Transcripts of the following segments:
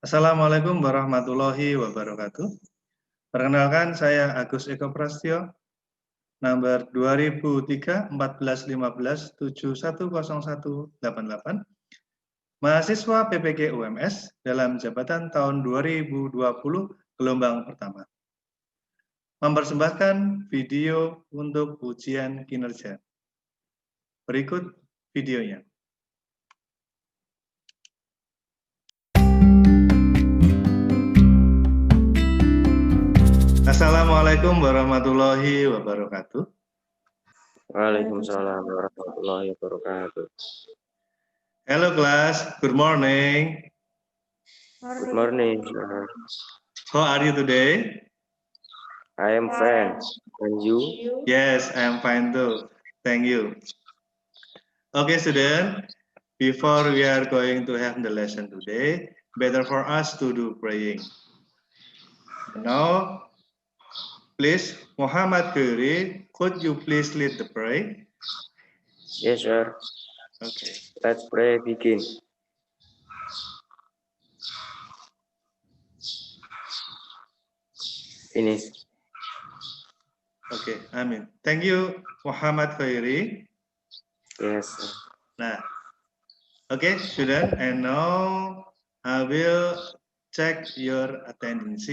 Assalamualaikum warahmatullahi wabarakatuh. Perkenalkan, saya Agus Eko Prastyo, nomor 2003 14 15 710188, mahasiswa PPG UMS dalam jabatan tahun 2020 gelombang pertama. Mempersembahkan video untuk ujian kinerja. Berikut videonya. Assalamualaikum warahmatullahi wabarakatuh. Waalaikumsalam warahmatullahi wabarakatuh. Hello class, good morning. Good morning, sir. How are you today? I am fine. And you? Yes, I am fine too. Thank you. Okay, student, before we are going to have the lesson today, better for us to do praying. Now, please, Muhammad Khairi, could you please lead the prayer? Yes, sir. Okay. Let's pray. Begin. Finish. Okay, amin. Thank you, Muhammad Khairi. Yes, sir. Nah, okay, student, and now I will check your attendance.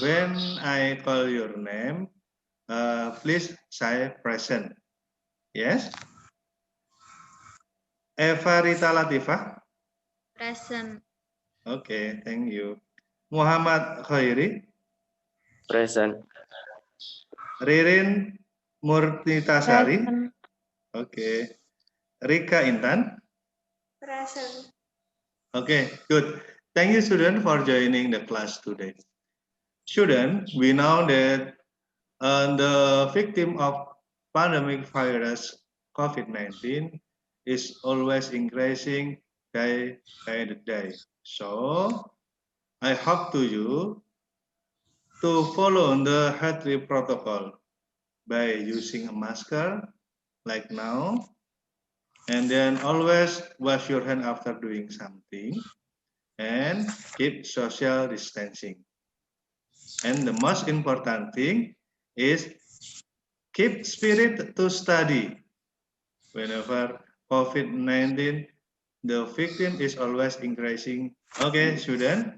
When I call your name, please say present. Yes? Eva Rita Latifah? Present. Okay, thank you. Muhammad Khairi? Present. Ririn Murtitasari? Okay. Rika Intan? Present. Okay, good. Thank you, student, for joining the class today. Student, we know that the victim of pandemic virus COVID-19 is always increasing day by the day. So, I hope to you to follow the healthy protocol by using a masker like now, and then always wash your hand after doing something, and keep social distancing. And the most important thing is keep spirit to study. Whenever COVID-19, the victim is always increasing. Okay, student,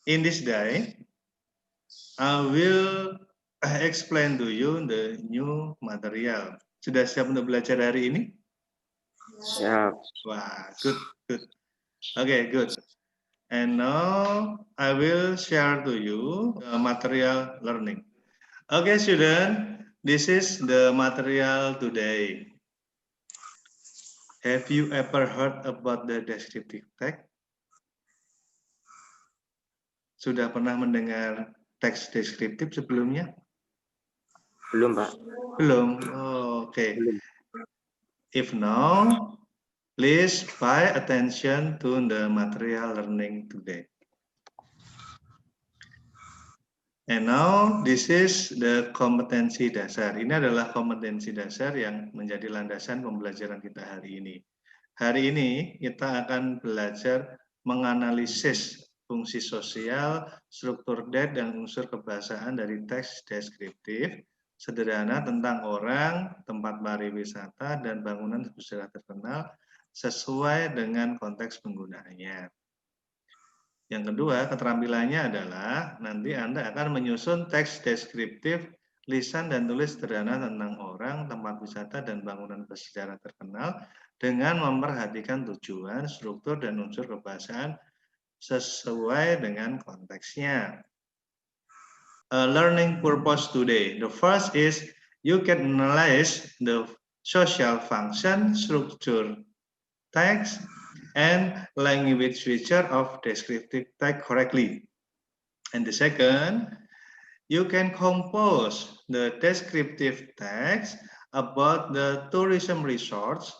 in this day, I will explain to you the new material. Sudah siap untuk belajar hari ini? Siap. Wah, good, good. Okay, good. And now I will share to you the material learning. Okay, student, this is the material today. Have you ever heard about the descriptive text? Sudah pernah mendengar teks deskriptif sebelumnya? Belum, Pak. Belum? Oh, okay. Belum. If no, please pay attention to the material learning today. And now, this is the kompetensi dasar. Ini adalah kompetensi dasar yang menjadi landasan pembelajaran kita hari ini. Hari ini kita akan belajar menganalisis fungsi sosial, struktur det, dan unsur kebahasaan dari teks deskriptif sederhana tentang orang, tempat pariwisata, dan bangunan sejarah terkenal sesuai dengan konteks penggunaannya. Yang kedua, keterampilannya adalah nanti Anda akan menyusun teks deskriptif, lisan dan tulis sederhana tentang orang, tempat wisata, dan bangunan bersejarah terkenal dengan memperhatikan tujuan, struktur, dan unsur kebahasaan sesuai dengan konteksnya. A learning purpose today. The first is you can analyze the social function, structure, text, and language feature of descriptive text correctly. And the second, you can compose the descriptive text about the tourism resorts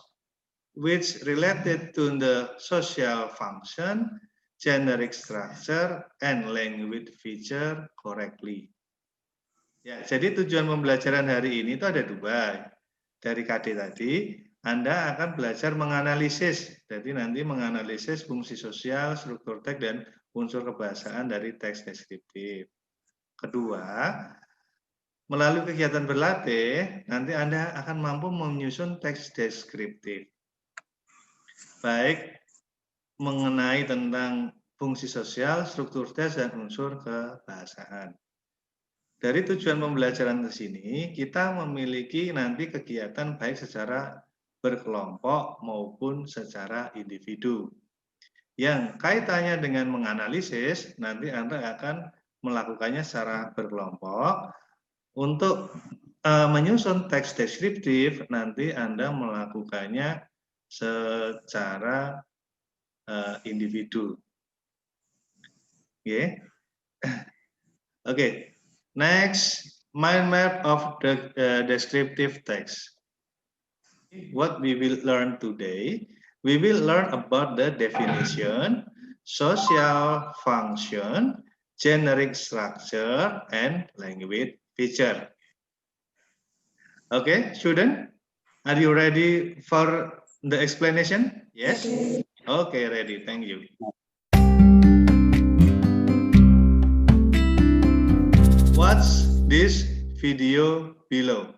which related to the social function, generic structure, and language feature correctly. Ya, jadi tujuan pembelajaran hari ini itu ada dua dari KD tadi. Anda akan belajar menganalisis. Jadi nanti menganalisis fungsi sosial, struktur teks, dan unsur kebahasaan dari teks deskriptif. Kedua, melalui kegiatan berlatih, nanti Anda akan mampu menyusun teks deskriptif. Baik mengenai tentang fungsi sosial, struktur teks, dan unsur kebahasaan. Dari tujuan pembelajaran ke sini, kita memiliki nanti kegiatan baik secara berkelompok maupun secara individu. Yang kaitannya dengan menganalisis, nanti Anda akan melakukannya secara berkelompok. Untuk menyusun teks deskriptif, nanti Anda melakukannya secara individu. Oke. Oke. Next, mind map of the descriptive text. What we will learn today, we will learn about the definition, social function, generic structure, and language feature. Okay, student, are you ready for the explanation? Yes? Okay, ready. Thank you. Watch this video below.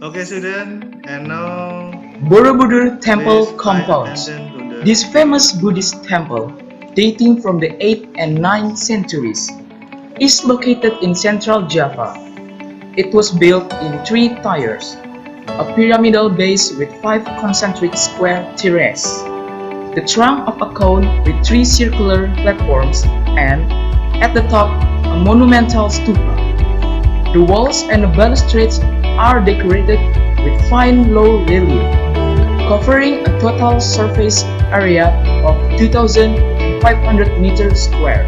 Okay, student, and now Borobudur Temple please pay compounds. attention to the This famous Buddhist temple, dating from the 8th and 9th centuries, is located in central Java. It was built in 3 tiers, a pyramidal base with 5 concentric square terraces, the trunk of a cone with 3 circular platforms, and, at the top, a monumental stupa. The walls and the balustrades are decorated with fine low relief, covering a total surface area of 2,500 meters square.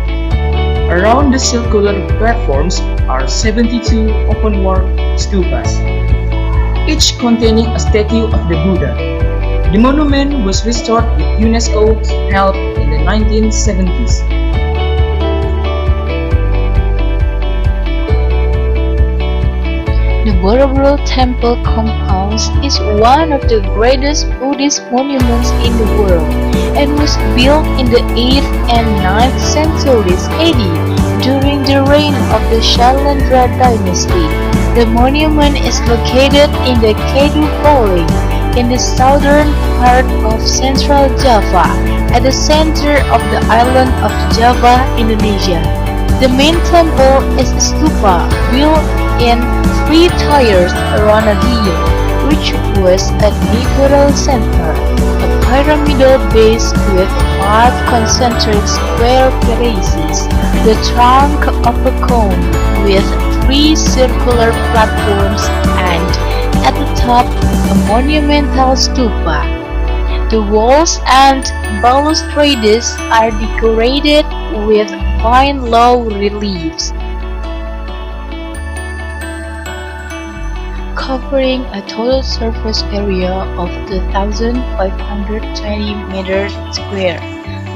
Around the circular platforms are 72 open-work stupas, each containing a statue of the Buddha. The monument was restored with UNESCO's help in the 1970s. The Borobudur Temple compounds is one of the greatest Buddhist monuments in the world and was built in the 8th and 9th centuries AD during the reign of the Shailendra dynasty. The monument is located in the Kedu Valley in the southern part of central Java at the center of the island of Java, Indonesia. The main temple is a stupa built in 3 tiers around a hill, which was a natural center, a pyramidal base with 5 concentric square terraces, the trunk of a cone with 3 circular platforms, and at the top a monumental stupa. The walls and balustrades are decorated with fine low reliefs, covering a total surface area of 2,520 meters square.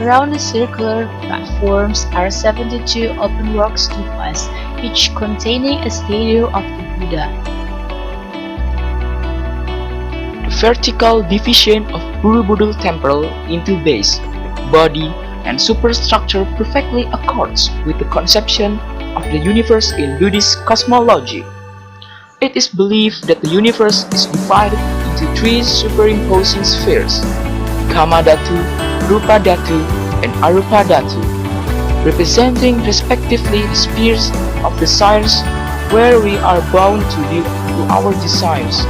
Around the circular platforms are 72 open-work stupas, each containing a statue of the Buddha. The vertical division of Borobudur Temple into base, body, and superstructure perfectly accords with the conception of the universe in Buddhist cosmology. It is believed that the universe is divided into 3 superimposing spheres, Kama Dhatu, Rupa Dhatu, and Arupa Dhatu, representing respectively the spheres of desires where we are bound to live to our desires,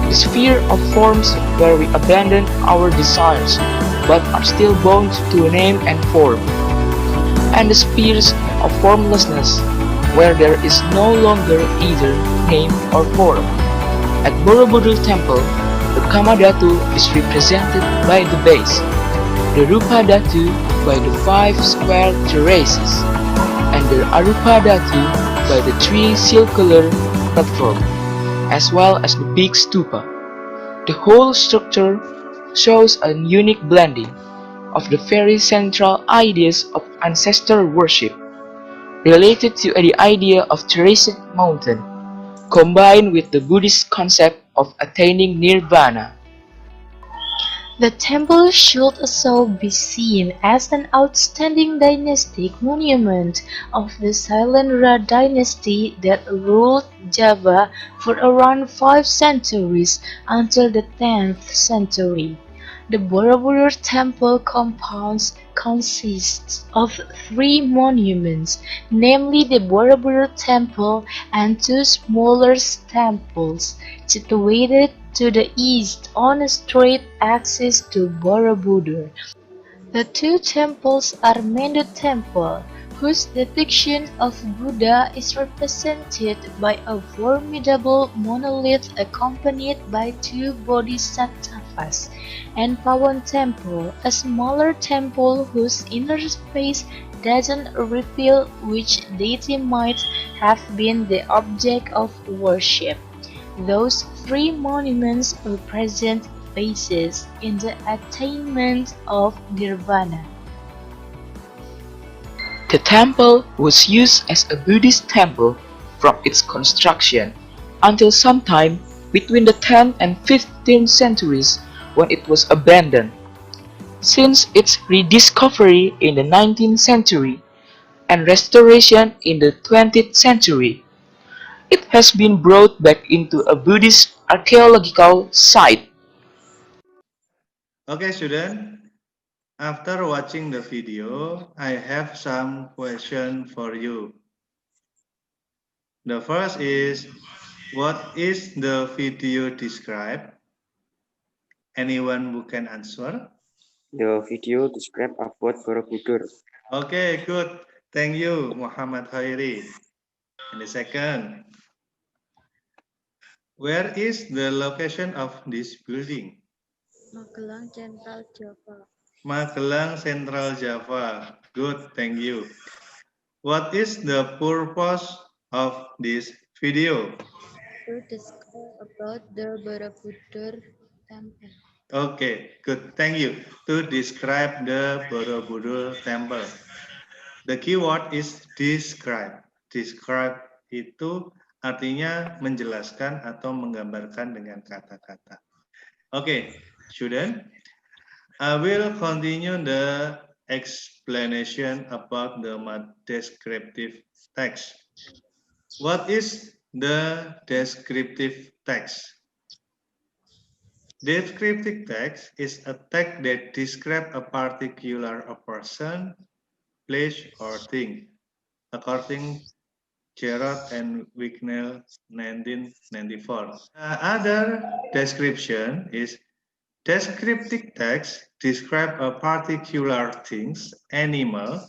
the sphere of forms where we abandon our desires but are still bound to a name and form, and the spheres of formlessness where there is no longer either name or form. At Borobudur Temple, the Kama Dhatu is represented by the base, the Rupa Dhatu by the 5 square terraces, and the Arupa Dhatu by the 3 circular platforms, as well as the big stupa. The whole structure shows a unique blending of the very central ideas of ancestor worship, related to the idea of terraced mountain, combined with the Buddhist concept of attaining nirvana. The temple should also be seen as an outstanding dynastic monument of the Sailendra dynasty that ruled Java for around 5 centuries until the 10th century. The Borobudur temple compounds consists of 3 monuments, namely the Borobudur temple and 2 smaller temples, situated to the east on a straight axis to Borobudur. The 2 temples are Mendo Temple, whose depiction of Buddha is represented by a formidable monolith accompanied by 2 bodhisattvas, and Pawan Temple, a smaller temple whose inner space doesn't reveal which deity might have been the object of worship. Those 3 monuments represent phases in the attainment of nirvana. The temple was used as a Buddhist temple from its construction until sometime between the 10th and 15th centuries, when it was abandoned. Since its rediscovery in the 19th century and restoration in the 20th century, it has been brought back into a Buddhist archaeological site. Okay, student. After watching the video, I have some questions for you. The first is, what is the video describe? Anyone who can answer? The video describe about Borobudur. Okay, good. Thank you, Muhammad Khairi. And the second, where is the location of this building? Magelang Central Java. Magelang, Central Java. Good, thank you. What is the purpose of this video? To discuss about the Borobudur Temple. Okay, good, thank you. To describe the Borobudur Temple. The keyword is describe. Describe itu artinya menjelaskan atau menggambarkan dengan kata-kata. Okay, student, I will continue the explanation about the descriptive text. What is the descriptive text? Descriptive text is a text that describes a particular person, place, or thing, according Gerard and Wicknell, 1994. Other description is descriptive text describe a particular things, animal,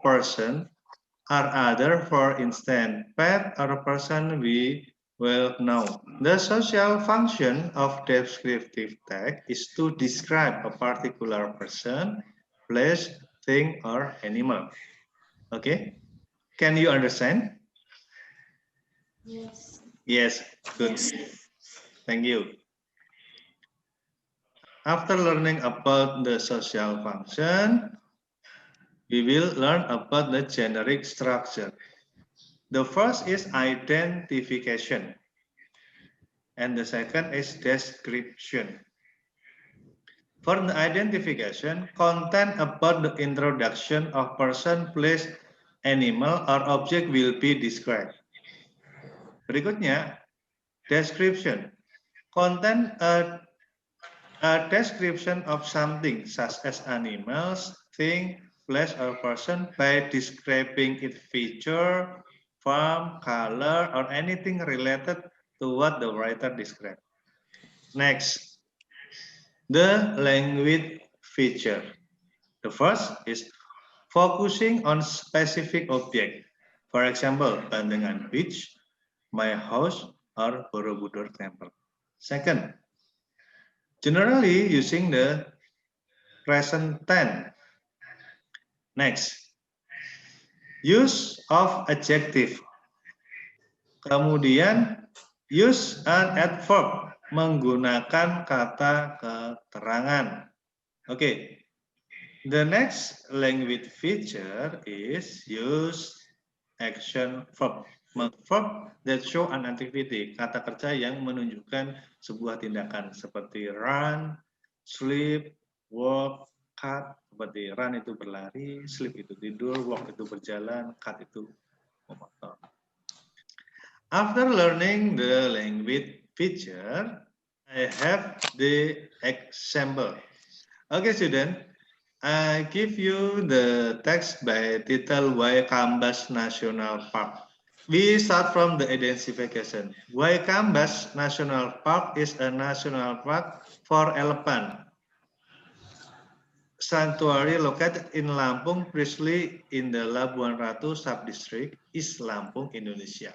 person, or other, for instance, pet or person we well know. The social function of descriptive text is to describe a particular person, place, thing, or animal. Okay? Can you understand? Yes. Yes, good. Thank you. After learning about the social function, we will learn about the generic structure. The first is identification, and the second is description. For the identification, content about the introduction of person, place, animal, or object will be described. Berikutnya, description. Content a description of something such as animals, thing, place, or person by describing its feature, form, color, or anything related to what the writer described. Next, the language feature. The first is focusing on specific object. For example, Bandengan Beach, my house, or Borobudur Temple. Second, generally using the present tense. Next, use of adjective. Kemudian, use an adverb, menggunakan kata keterangan. Okay, the next language feature is use action verb. Verb that show an activity, kata kerja yang menunjukkan sebuah tindakan seperti run, sleep, walk, cut. Seperti run itu berlari, sleep itu tidur, walk itu berjalan, cut itu memotong. After learning the language feature, I have the example. Okay, student, I give you the text by title Waikambas National Park. We start from the identification. Waikambas National Park is a national park for elephant. Sanctuary located in Lampung, precisely in the Labuan Ratu sub-district, East Lampung, Indonesia.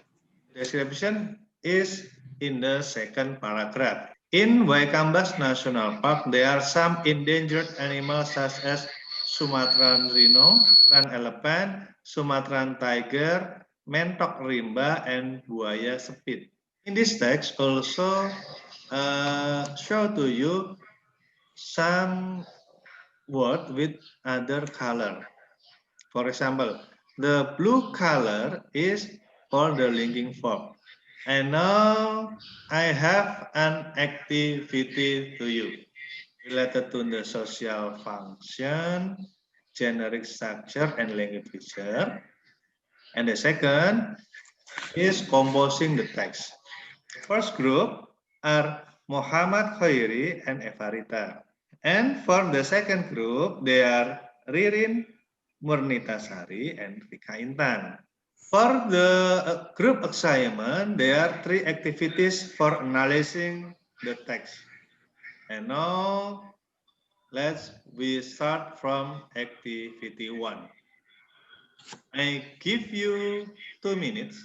Description is in the second paragraph. In Waikambas National Park, there are some endangered animals such as Sumatran rhino, ran elephant, Sumatran tiger, mentok rimba, and buaya sepit. In this text also show to you some word with other color. For example, the blue color is for the linking verb. And now I have an activity to you related to the social function, generic structure, and language feature. And the second is composing the text. First group are Muhammad Khairi and Evarita. And for the second group, they are Ririn, Murnitasari, and Rika Intan. For the group assignment, there are 3 activities for analyzing the text. And now, we start from activity 1. I give you 2 minutes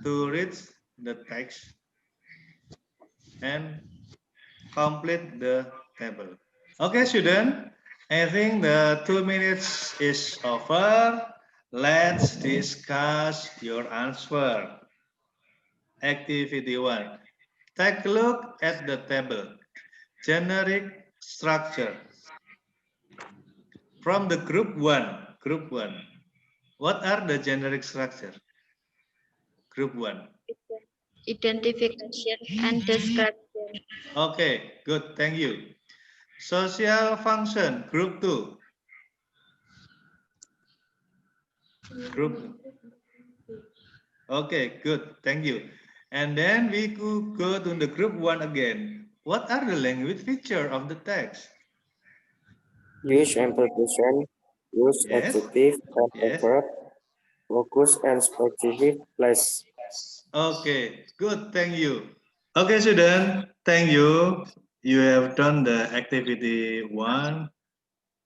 to read the text and complete the table. Okay, student, I think the 2 minutes is over. Let's discuss your answer. Activity 1. Take a look at the table. Generic structure. From the group 1. What are the generic structure? Group 1. Identification and description. Okay, good, thank you. Social function, group 2. Okay, good, thank you. And then we could go to the group 1 again. What are the language feature of the text? Use amplification, use Yes. adjective and Yes. adverb, focus and specific place. Okay, good, thank you. Okay, student, thank you. You have done the activity 1.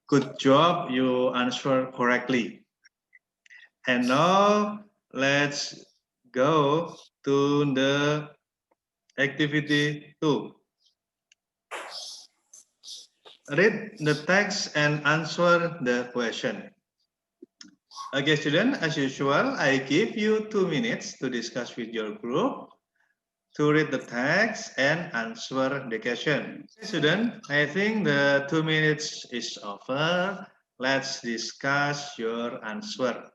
Good job, you answered correctly. And now let's go to the activity 2. Read the text and answer the question. Okay, student, as usual, I give you 2 minutes to discuss with your group, to read the text and answer the question. Okay, student, I think the 2 minutes is over. Let's discuss your answer.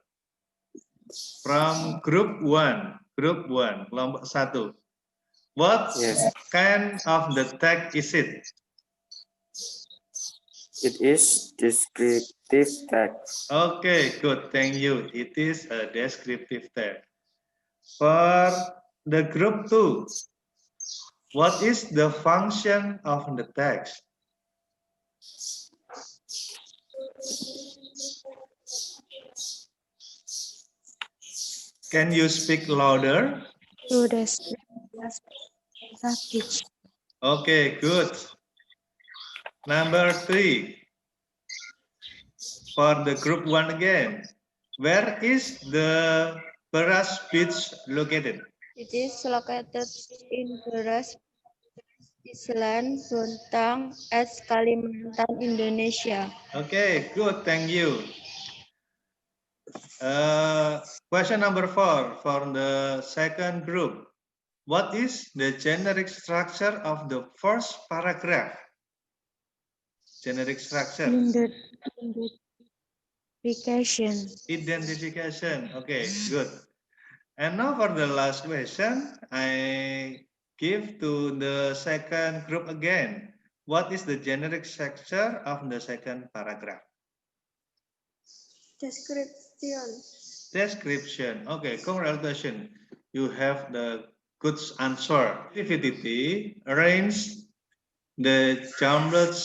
From group 1, kelompok 1. What kind of the text is it? It is descriptive text. Okay, good, thank you. It is a descriptive text. For the group 2, what is the function of the text? Can you speak louder? To describe passage. Okay, good. Number 3. For the group 1 again. Where is the Beras Beach located? It is located in Beras Island, Bontang, as Kalimantan, Indonesia. Okay, good, thank you. Question number 4 for the second group. What is the generic structure of the first paragraph? Generic structure. Identification. Identification. Okay, good. And now for the last question, I give to the second group again. What is the generic structure of the second paragraph? Description. Description. Okay, congratulations. You have the good answer. Activity arrange the jumbled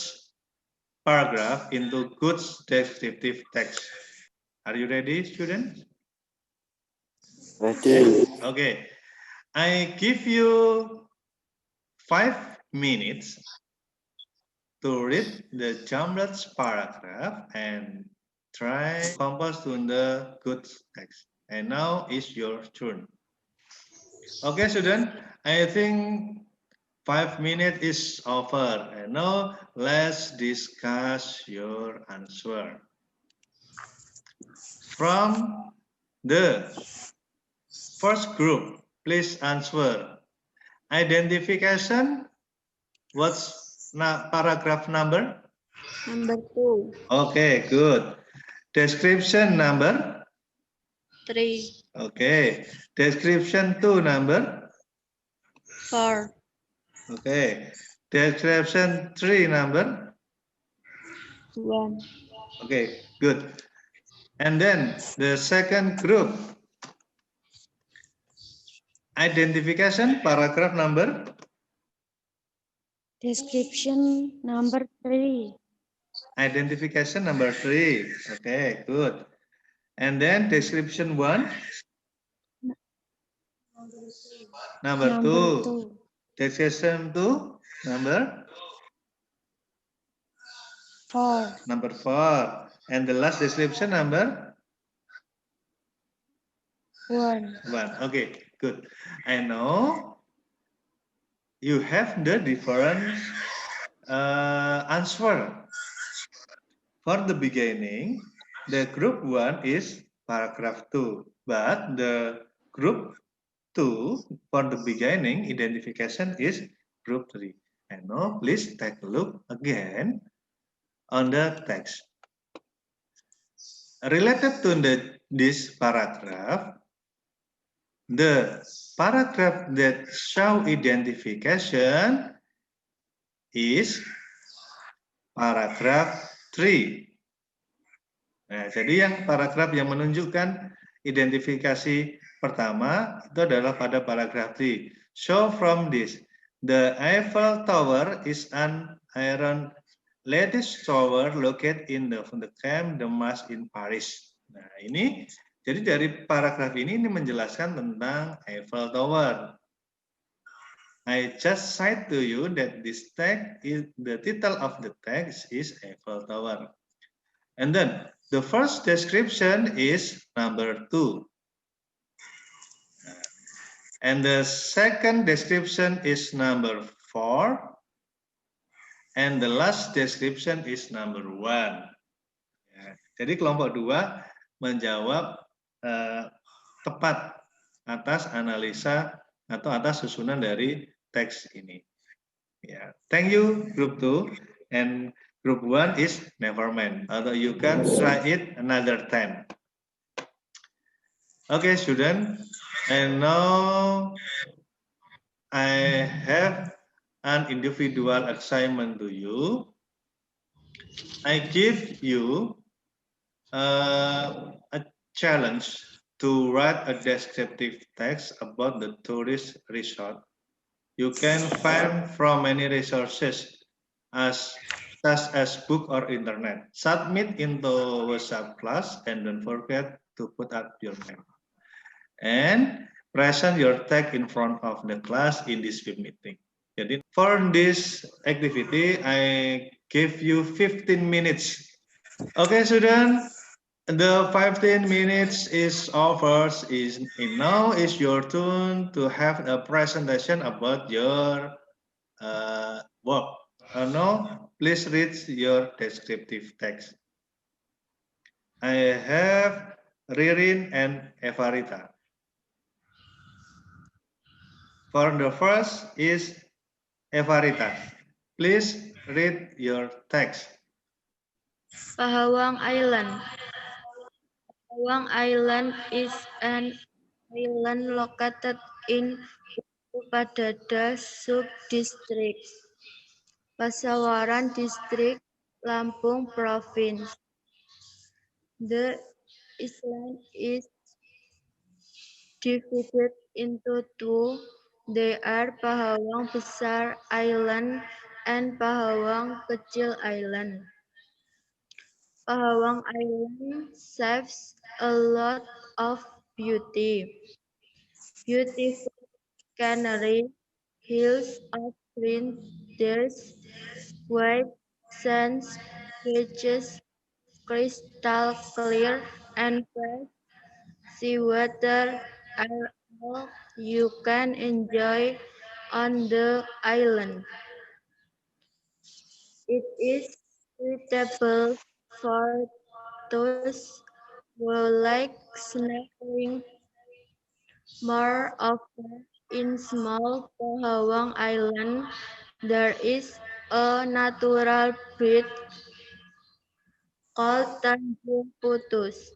paragraph into good descriptive text. Are you ready, students? Ready. Okay. I give you 5 minutes to read the jumbled paragraph and try to compose to the good text. And now is your turn. Okay, student. I think 5 minutes is over. And now let's discuss your answer. From the first group, please answer. Identification, what's paragraph number? Number 2. Okay, good. Description number? 3. Okay. Description 2 number? 4. Okay. Description 3 number? 1. Okay, good. And then the second group. Identification, paragraph number? Description number 3. Identification number 3. Okay, good. And then description 1? Number 2. Description 2? Number? 4. Number 4. And the last description number? 1. 1. Okay, good. I know you have the different answer. For the beginning, the group 1 is paragraph 2, but the group 2 for the beginning identification is group 3. And now please take a look again on the text. Related to this paragraph, the paragraph that show identification is paragraph 3. Nah, jadi yang paragraf yang menunjukkan identifikasi pertama itu adalah pada paragraf 3. So from this, the Eiffel Tower is an iron lattice tower located in the Camp de Mars in Paris. Nah, ini jadi dari paragraf ini menjelaskan tentang Eiffel Tower. I just cite to you that this text is the title of the text is Eiffel Tower. And then the first description is number 2. And the second description is number 4. And the last description is number 1. Ya, jadi kelompok 2 menjawab tepat atas analisa atau atas susunan dari teks ini. Ya, thank you group 2 and group 1 is never mind. Although you can try it another time. Okay, student. And now I have an individual assignment to you. I give you a challenge to write a descriptive text about the tourist resort. You can find from many resources such as book or internet. Submit into WhatsApp class and don't forget to put up your name. And present your text in front of the class in this web meeting. Jadi for this activity, I give you 15 minutes. Okay, student, the 15 minutes is over. Now is your turn to have a presentation about your work. Now, please read your descriptive text. I have Ririn and Evarita. For the first is Evarita. Please read your text. Pahawang Island. Pahawang Island is an island located in Padada Subdistrict, Pasawaran District, Lampung Province. The island is divided into two. They are Pahawang Besar Island and Pahawang Kecil Island. Pahawang Island saves a lot of beauty. Beautiful scenery, hills of green hills, white sands, beaches, crystal clear and fresh seawater are all you can enjoy on the island. It is suitable for those who like snorkeling. Moreover, in small Pahawang Island, there is a natural bridge called Tanjung Putus.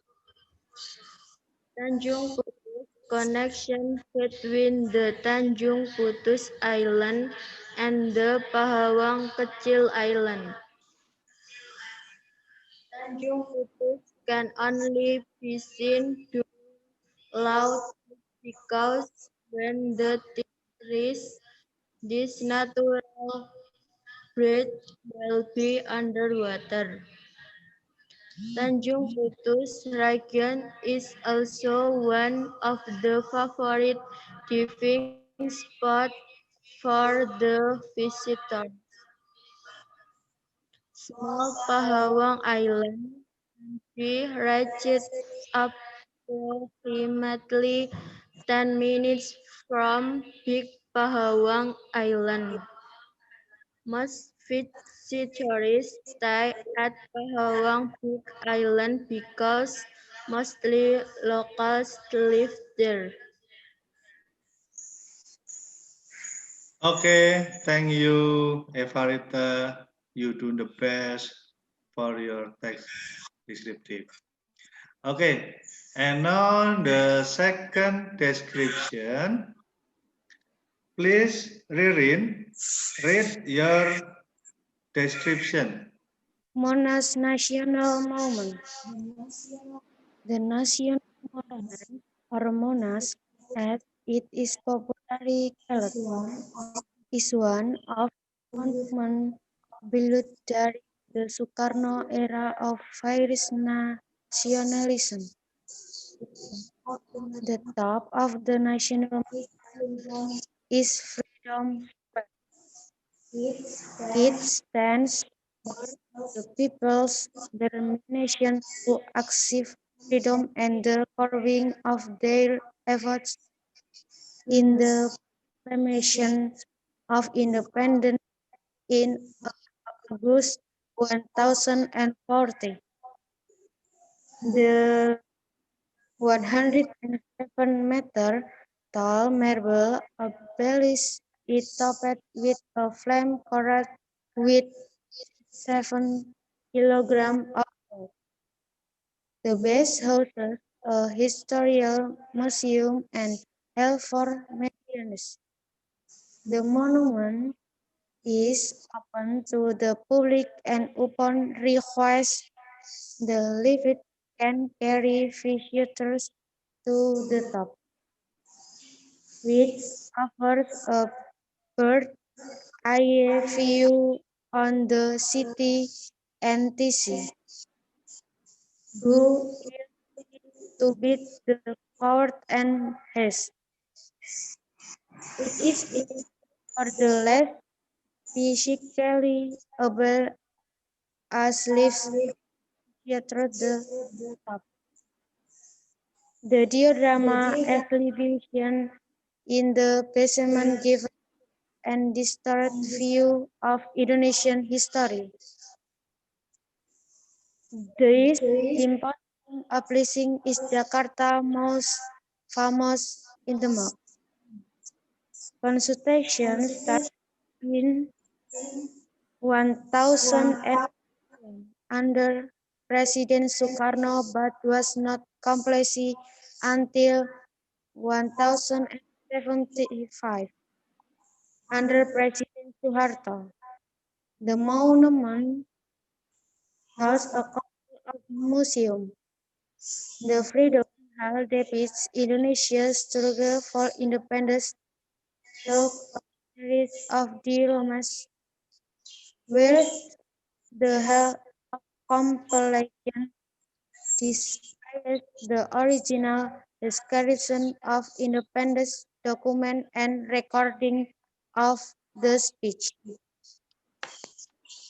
Tanjung Putus connection between the Tanjung Putus Island and the Pahawang Kecil Island. Tanjung Putus can only be seen during low tide because when the tide rises, this natural bridge will be underwater. Tanjung Putus region is also one of the favorite diving spots for the visitors. Small Pahawang Island can be reached approximately 10 minutes from Big Pahawang Island. Most visitors stay at Pahawang Big Island because mostly locals live there. Okay, thank you, Evarita. You do the best for your text descriptive. Okay, and now the second description. Please, Ririn, read your description. Monash National Monument. The National Monument, or Monash, as it is popularly called, is one of monuments built during the Sukarno era of Irish nationalism. The top of the national monument is Freedom Square. It stands for the people's determination to achieve freedom and the curbing of their efforts in the proclamation of independence in August 1040. The 107-meter tall marble obelisk is topped with a flame coated with 7 kilograms of gold. The base houses a historical museum and hall for maintenance. The monument is open to the public and upon request, the lift can carry visitors to the top, which offers a bird's eye view on the city and TC, who is to beat the court and has. It is easy for the less physically able as lifts through the top. The diorama exhibition in the basement gives an distorted view of Indonesian history. This important publishing is Jakarta's most famous in the map. Consultation started in 1000 under President Sukarno but was not completed until 1075 under President Suharto. The monument housed a couple of museums. The Freedom Hall depicts Indonesia's struggle for independence through a series of dioramas, where the Hall compilation displays the original description of independence document and recording of the speech.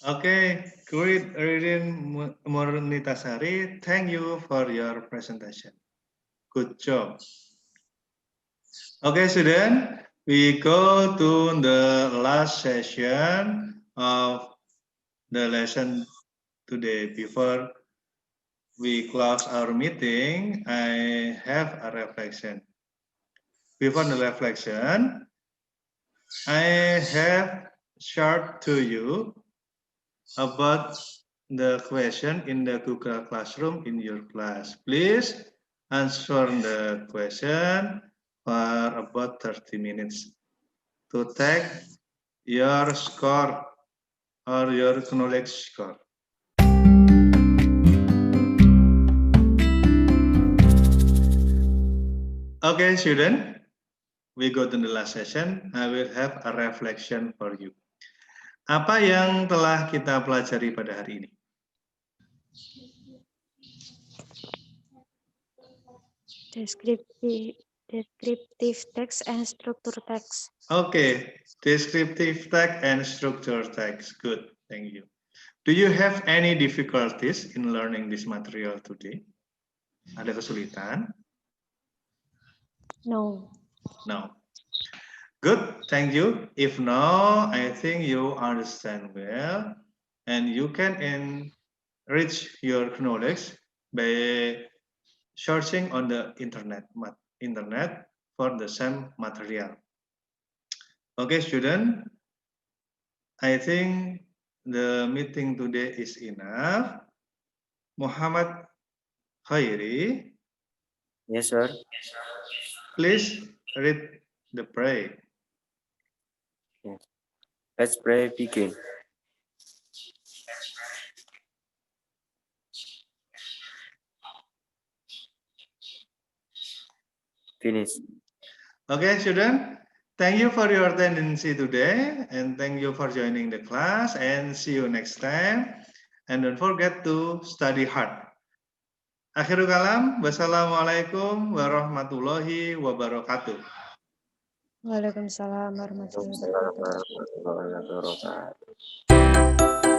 Okay, great, Ririn Murnitasari. Thank you for your presentation. Good job. Okay, student, we go to the last session of the lesson today. Before we close our meeting, I have a reflection. Before the reflection, I have shared to you about the question in the Google Classroom in your class. Please answer the question for about 30 minutes to take your score or your knowledge score. Okay, student, we go to the last session. I will have a reflection for you. Apa yang telah kita pelajari pada hari ini? Descriptive text and structure text. Okay, descriptive text and structure text. Good, thank you. Do you have any difficulties in learning this material today? Ada kesulitan? No. No. Good, thank you. If no, I think you understand well and you can enrich your knowledge by searching on the internet for the same material. Okay, student, I think the meeting today is enough. Muhammad Khairi, Yes, sir. please read the prayer. Let's pray. Begin. Finish. Okay, student, thank you for your attendance today and thank you for joining the class and see you next time. And don't forget to study hard. Akhirul kalam, wassalamualaikum warahmatullahi wabarakatuh. Waalaikumsalam warahmatullahi wabarakatuh. Assalamualaikum warahmatullahi wabarakatuh.